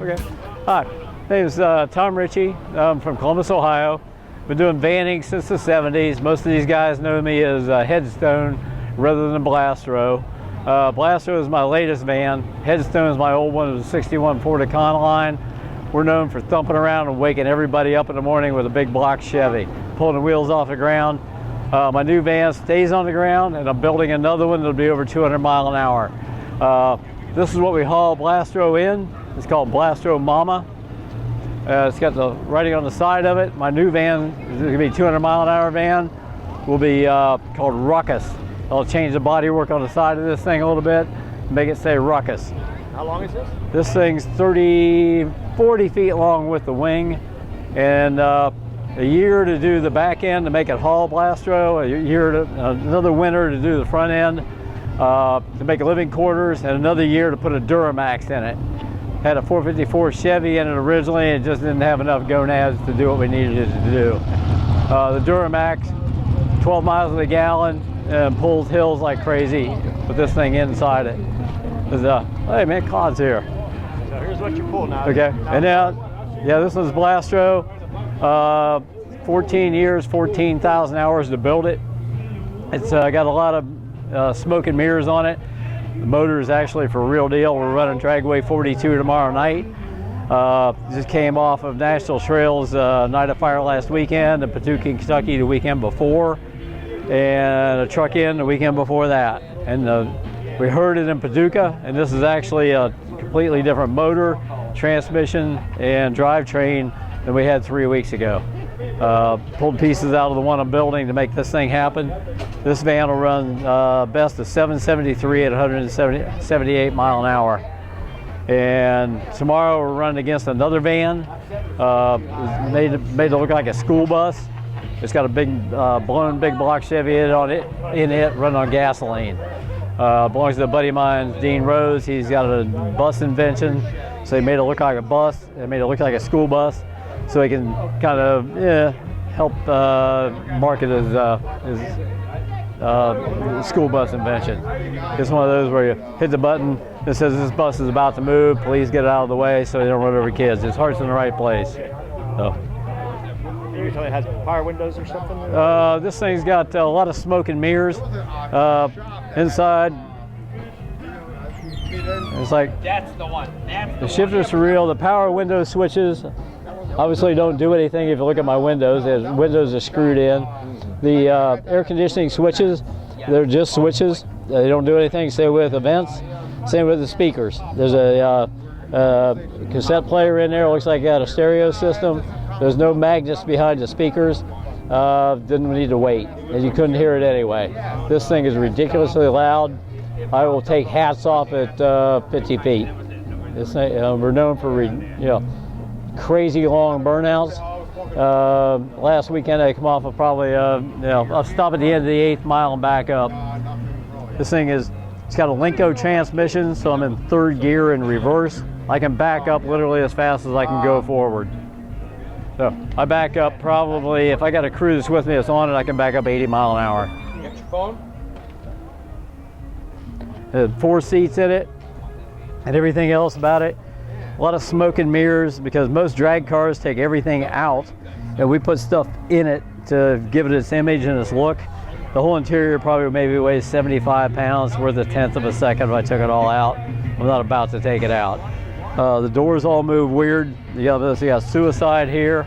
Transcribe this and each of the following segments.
Okay. Hi, my name is Tom Ritchie. I'm from Columbus, Ohio. Been doing vanning since the 70s. Most of these guys know me as Headstone rather than Blastro. Blastro is my latest van. Headstone is my old one. It was a 61 Ford Econoline. We're known for thumping around and waking everybody up in the morning with a big block Chevy, pulling the wheels off the ground. My new van stays on the ground, and I'm building another one that'll be over 200 miles an hour. This is what we haul Blastro in. It's called Blastro Mama. It's got the writing on the side of it. My new van is going to be a 200 mile an hour van. Will be called Ruckus. I'll change the bodywork on the side of this thing a little bit, make it say Ruckus. How long is this? This thing's 40 feet long with the wing, and a year to do the back end to make it haul Blastro, another winter to do the front end to make living quarters, and another year to put a Duramax in it. Had a 454 Chevy in it originally, and it just didn't have enough gonads to do what we needed it to do. The Duramax, 12 miles to the gallon, and pulls hills like crazy with this thing inside it. Hey man, Claude's here. So here's what you pull now. Okay, and now, yeah, this one's Blastro. 14 years, 14,000 hours to build it. It's got a lot of smoke and mirrors on it. The motor is actually for real deal. We're running Dragway 42 tomorrow night. Just came off of National Trails Night of Fire last weekend, and Paducah, Kentucky the weekend before, and a truck in the weekend before that. And we heard it in Paducah, and this is actually a completely different motor, transmission, and drivetrain than we had 3 weeks ago. Pulled pieces out of the one I'm building to make this thing happen. This van will run best of 773 at 178 mile an hour. And tomorrow we're running against another van, made to look like a school bus. It's got a big blown big block Chevy in it, running on gasoline. Belongs to a buddy of mine, Dean Rose. He's got a bus invention, so he made it look like a bus. It made it look like a school bus, so he can kind of help market his school bus invention. It's one of those where you hit the button that says this bus is about to move, please get it out of the way so they don't run over kids. His heart's in the right place. So. You tell me it has power windows or something? This thing's got a lot of smoke and mirrors inside. It's like That's the one. the shifter's for real. The power window switches obviously don't do anything if you look at my windows. The windows are screwed in. The air conditioning switches, they're just switches. They don't do anything. Same with the vents. Same with the speakers. There's a cassette player in there. It looks like it got a stereo system. There's no magnets behind the speakers. Didn't need to wait, and you couldn't hear it anyway. This thing is ridiculously loud. I will take hats off at 50 feet. This thing, we're known for crazy long burnouts. Last weekend I come off of probably I'll stop at the end of the 8th mile and back up. This thing it's got a Linko transmission, so I'm in 3rd gear in reverse. I can back up literally as fast as I can go forward. So I back up probably, if I got a crew that's with me that's on it, I can back up 80 mile an hour. Get your phone? It had 4 seats in it and everything else about it. A lot of smoke and mirrors because most drag cars take everything out and we put stuff in it to give it its image and its look. The whole interior probably maybe weighs 75 pounds, worth a 1/10 of a second if I took it all out. I'm not about to take it out. The doors all move weird. You got suicide here.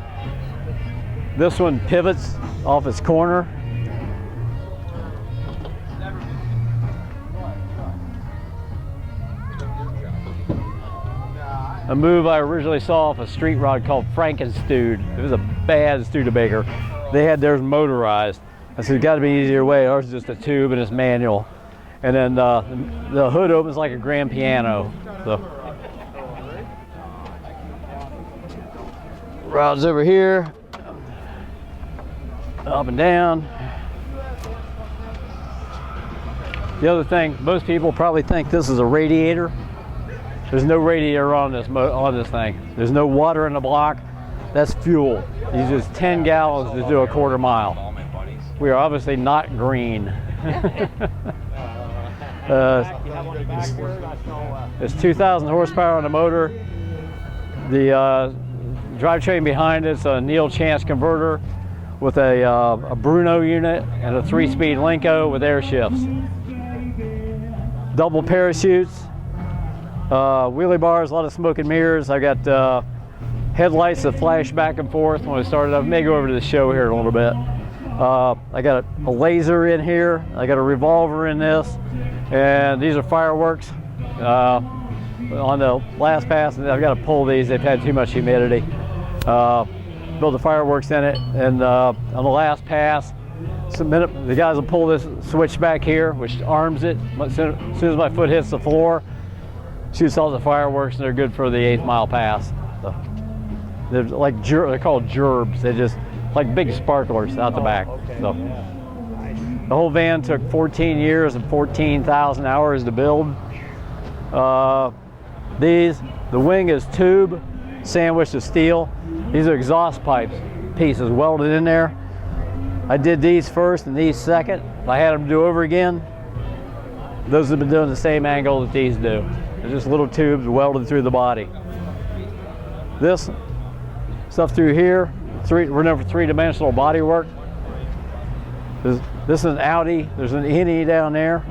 This one pivots off its corner. A move I originally saw off a street rod called Frankenstewed. It was a bad Studebaker. They had theirs motorized. I said, it's got to be an easier way. Ours is just a tube and it's manual. And then the hood opens like a grand piano. So. Rods over here, up and down. The other thing, most people probably think this is a radiator. There's no radiator on this thing. There's no water in the block. That's fuel. It uses 10 gallons to do a 1/4 mile. We are obviously not green. It's 2,000 horsepower on the motor. The drivetrain behind it's a Neil Chance converter with a Bruno unit and a 3-speed Linko with air shifts. Double parachutes, wheelie bars, a lot of smoke and mirrors. I got headlights that flash back and forth when I started up. May go over to the show here in a little bit. I got a laser in here. I got a revolver in this, and these are fireworks. On the last pass, and I've got to pull these. They've had too much humidity. Build the fireworks in it, and on the last pass, the guys will pull this switch back here, which arms it. As soon as my foot hits the floor, shoots all the fireworks, and they're good for the 8th mile pass. So, they're like they're called gerbs. They just like big sparklers out the back. Okay. So Nice. the whole van took 14 years and 14,000 hours to build. The wing is tube sandwiched with steel. These are exhaust pipes pieces welded in there. I did these first and these second. If I had them do over again, those have been doing the same angle that these do. They're just little tubes welded through the body. This stuff through here, we're known for 3-dimensional bodywork. This is an Audi. There's an innie down there.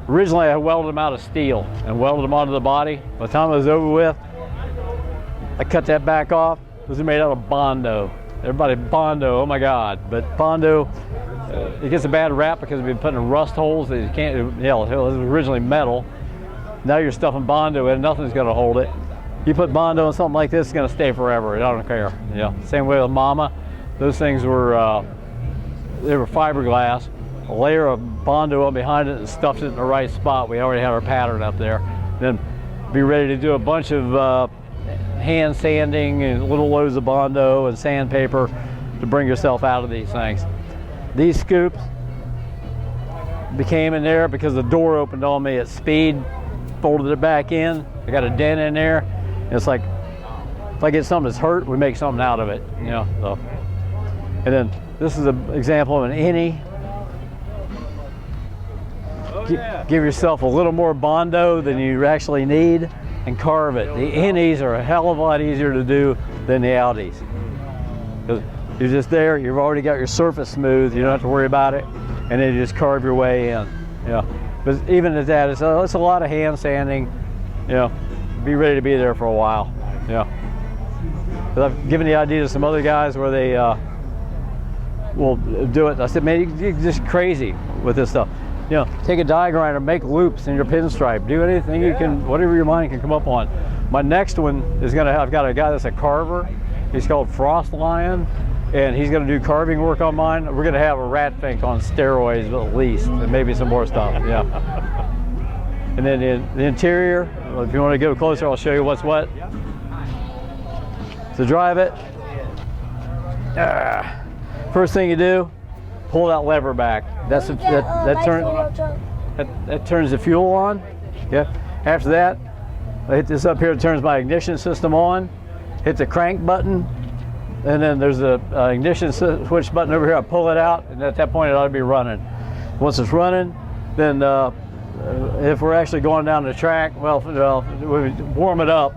Originally, I welded them out of steel and welded them onto the body. By the time it was over with, I cut that back off. Those are made out of bondo. Everybody, bondo, oh my God. But bondo, it gets a bad rap because we've been putting in rust holes that you can't, it was originally metal. Now you're stuffing bondo in, nothing's gonna hold it. You put bondo in something like this, it's gonna stay forever. I don't care. Same way with Mama. Those things were, they were fiberglass. A layer of bondo on behind it and stuffed it in the right spot. We already had our pattern up there. Then be ready to do a bunch of hand sanding and little loads of bondo and sandpaper to bring yourself out of these things. These scoops became in there because the door opened on me at speed, folded it back in. I got a dent in there. And it's like, if I get something that's hurt, we make something out of it, So. And then this is an example of an innie. Give yourself a little more bondo than you actually need and carve it. The innies are a hell of a lot easier to do than the Audis. Because you're just there, you've already got your surface smooth, you don't have to worry about it, and then you just carve your way in. But even at that, it's a lot of hand sanding. Be ready to be there for a while. But I've given the idea to some other guys where they will do it. I said, man, you're just crazy with this stuff. Take a die grinder, make loops in your pinstripe, do anything you can, whatever your mind can come up on. My next one is I've got a guy that's a carver. He's called Frost Lion, and he's gonna do carving work on mine. We're gonna have a rat fink on steroids at least, and maybe some more stuff, And then the interior, if you wanna go closer, I'll show you what's what. To drive it, first thing you do, pull that lever back. That turns the fuel on. After that, I hit this up here. It turns my ignition system on. Hit the crank button, and then there's a ignition switch button over here. I pull it out, and at that point, it ought to be running. Once it's running, then if we're actually going down the track, we warm it up.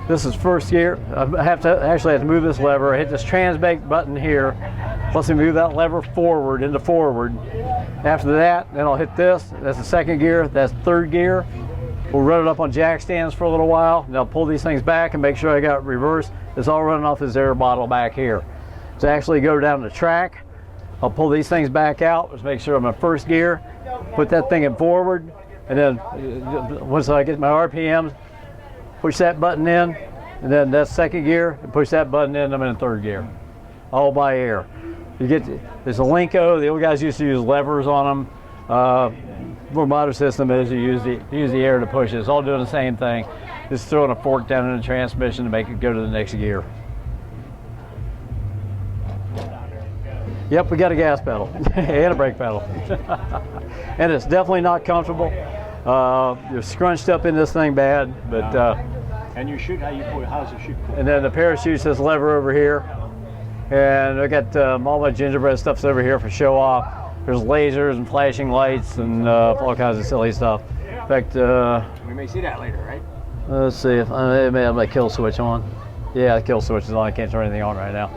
This is first gear. I have to move this lever. I hit this transbank button here. Plus, we move that lever forward into forward. After that, then I'll hit this. That's the second gear. That's third gear. We'll run it up on jack stands for a little while. Then I'll pull these things back and make sure I got reverse. It's all running off this air bottle back here. To actually go down the track, I'll pull these things back out. Just make sure I'm in first gear. Put that thing in forward, and then once I get my RPMs, push that button in, and then that's second gear, and push that button in, I'm in third gear. All by air. There's a Linko, the old guys used to use levers on them. More modern system is you use the air to push it. It's all doing the same thing. Just throwing a fork down in the transmission to make it go to the next gear. Yep, we got a gas pedal and a brake pedal. And it's definitely not comfortable. You're scrunched up in this thing bad, but and you shoot, how's the shoot? And then the parachute's this lever over here, and I got all my gingerbread stuff's over here for show off. There's lasers and flashing lights and all kinds of silly stuff. In fact, we may see that later, right? Let's see if I may have my kill switch on. Yeah, the kill switch is on. I can't turn anything on right now.